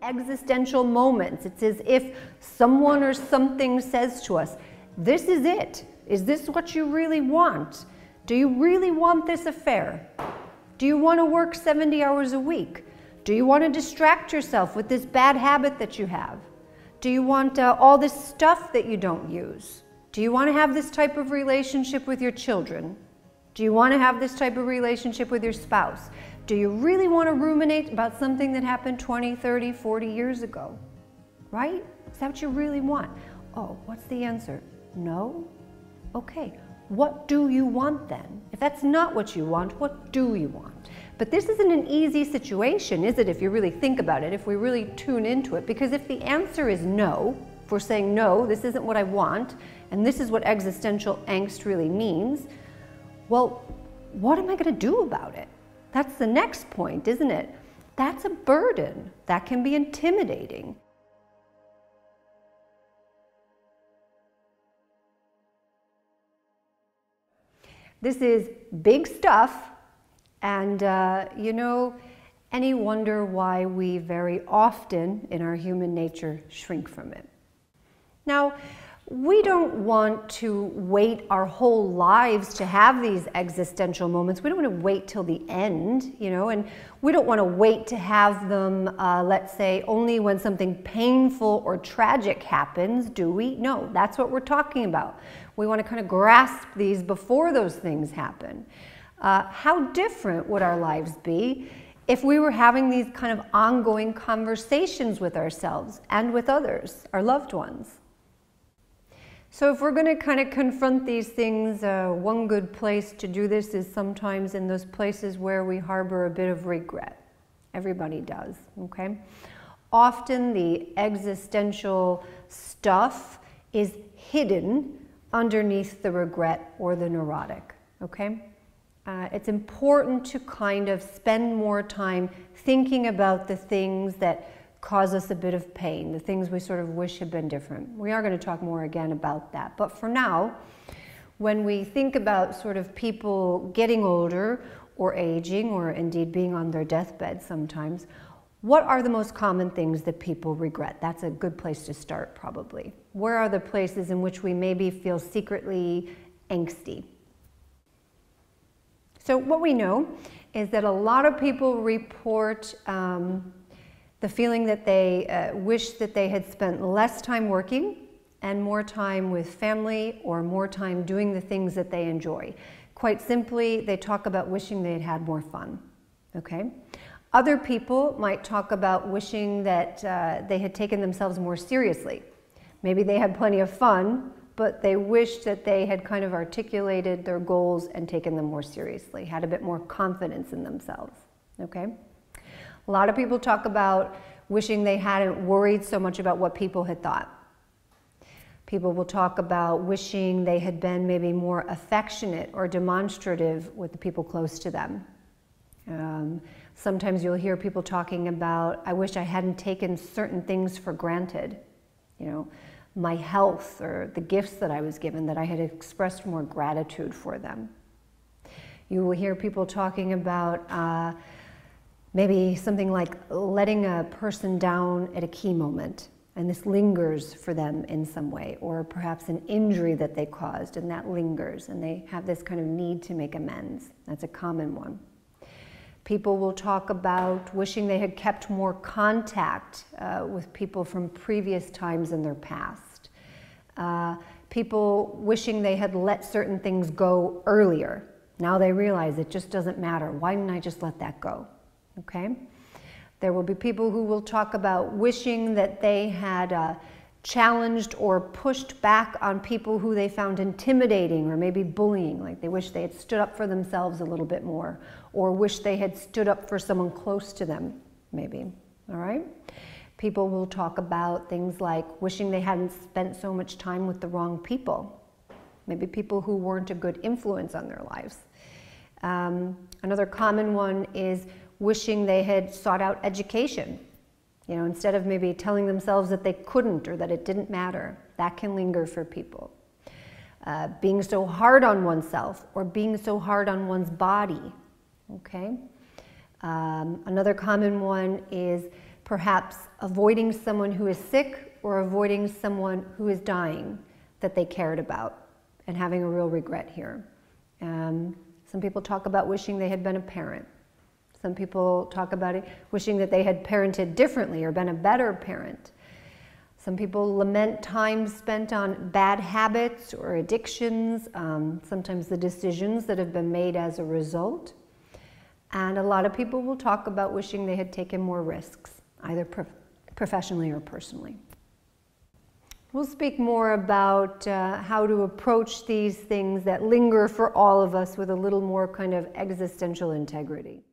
existential moments. It's as if someone or something says to us, this is it. Is this what you really want? Do you really want this affair? Do you want to work 70 hours a week? Do you want to distract yourself with this bad habit that you have? Do you want all this stuff that you don't use? Do you want to have this type of relationship with your children? Do you want to have this type of relationship with your spouse? Do you really want to ruminate about something that happened 20, 30, 40 years ago? Right? Is that what you really want? Oh, what's the answer? No? Okay. What do you want then? If that's not what you want, what do you want? But this isn't an easy situation, is it, if you really think about it, if we really tune into it? Because if the answer is no, if we're saying no, this isn't what I want, and this is what existential angst really means, well, what am I going to do about it? That's the next point, isn't it? That's a burden. That can be intimidating. This is big stuff, and you know, any wonder why we very often in our human nature shrink from it? Now, we don't want to wait our whole lives to have these existential moments. We don't want to wait till the end, you know, and we don't want to wait to have them, let's say, only when something painful or tragic happens, do we? No, that's what we're talking about. We want to kind of grasp these before those things happen. How different would our lives be if we were having these kind of ongoing conversations with ourselves and with others, our loved ones? So if we're going to kind of confront these things, one good place to do this is sometimes in those places where we harbor a bit of regret. Everybody does, okay? Often the existential stuff is hidden underneath the regret or the neurotic, okay? It's important to kind of spend more time thinking about the things that cause us a bit of pain, the things we sort of wish had been different. We are going to talk more again about that. But for now, when we think about sort of people getting older or aging or indeed being on their deathbed sometimes, what are the most common things that people regret? That's a good place to start probably. Where are the places in which we maybe feel secretly angsty? So what we know is that a lot of people report the feeling that they wish that they had spent less time working and more time with family or more time doing the things that they enjoy. Quite simply, they talk about wishing they had had more fun, okay? Other people might talk about wishing that they had taken themselves more seriously. Maybe they had plenty of fun, but they wished that they had kind of articulated their goals and taken them more seriously, had a bit more confidence in themselves, okay? A lot of people talk about wishing they hadn't worried so much about what people had thought. People will talk about wishing they had been maybe more affectionate or demonstrative with the people close to them. Sometimes you'll hear people talking about, I wish I hadn't taken certain things for granted. You know, my health or the gifts that I was given, that I had expressed more gratitude for them. You will hear people talking about maybe something like letting a person down at a key moment, and this lingers for them in some way, or perhaps an injury that they caused and that lingers, and they have this kind of need to make amends. That's a common one. People will talk about wishing they had kept more contact with people from previous times in their past. People wishing they had let certain things go earlier. Now they realize it just doesn't matter. Why didn't I just let that go? Okay? There will be people who will talk about wishing that they had challenged or pushed back on people who they found intimidating or maybe bullying, like they wish they had stood up for themselves a little bit more, or wish they had stood up for someone close to them, maybe, all right? People will talk about things like wishing they hadn't spent so much time with the wrong people, maybe people who weren't a good influence on their lives. Another common one is wishing they had sought out education. You know, instead of maybe telling themselves that they couldn't or that it didn't matter. That can linger for people. Being so hard on oneself or being so hard on one's body, okay? Another common one is perhaps avoiding someone who is sick or avoiding someone who is dying that they cared about and having a real regret here. Some people talk about wishing they had been a parent. Some people talk about it, wishing that they had parented differently or been a better parent. Some people lament time spent on bad habits or addictions, sometimes the decisions that have been made as a result. And a lot of people will talk about wishing they had taken more risks, either professionally or personally. We'll speak more about how to approach these things that linger for all of us with a little more kind of existential integrity.